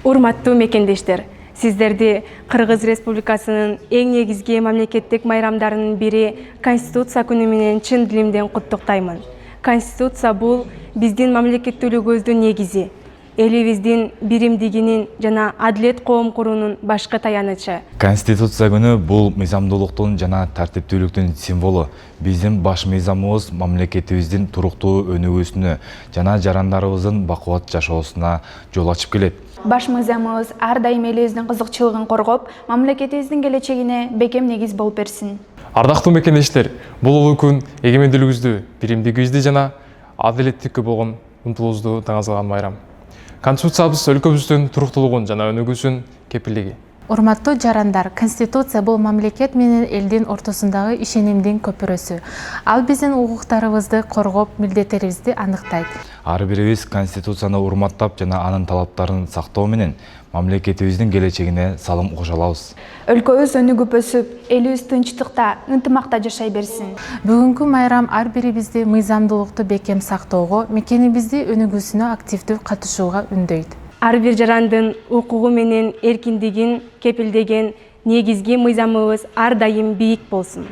Урматтуу мекендештер, сиздерди Кыргыз Республикасынын эң негизги мамлекеттик майрамдарынын бири Конституция күнү менен чын дилимден куттуктаймын. Конституция бул биздин мамлекеттүүлүгүбүздүн негизи, элибиздин биримдигинин жана адилет коом куруунун башкы таянычы. Конституция күнү бул мыйзамдуулуктун жана тартиптүүлүктүн символу. Биздин баш мыйзамыбыз мамлекетибиздин туруктуу өнүгүүсүнө жана жарандарыбыздын бакубат жашоосуна жол ачып келет. Баш мыйзамыбыз ар дайым элибиздин кызыкчылыгын коргоп, мамлекетибиздин келечегине бекем негиз болуп берсин. Ардактуу мекендештер, бул улуу күн эгемендүүлүгүбүздү, биримдигибизди жана адилеттикке болгон умтулуубузду таңазган майрам. Конституциябыз өлкөбүздүн туруктуулугун жана өнүгүүсүн кепилдиги. Урматтуу жарандар, Конституция бул мамлекет менен элдин ортосундагы ишенимдин көпүрөсү. Ал биздин укуктарыбызды коргоп, милдеттерибизди аныктайт. Ар бирибиз Конституцияны урматтап жана анын талаптарын сактоо менен мамлекетибиздин келечегине салым кошолобуз. Өлкөбүз өнүгүп өсүп, элибиз тынчтыкта, ынтымакта жашай берсин. Бүгүнкү майрам ар бирибизди мыйзамдуулукту бекем сактоого, мекенибизди өнүгүүсүнө активдүү катышууга үндөйт. Ар бир жарандын укугу менен эркиндигин кепилдеген негизги мыйзамыбыз ар дайым бийик болсун.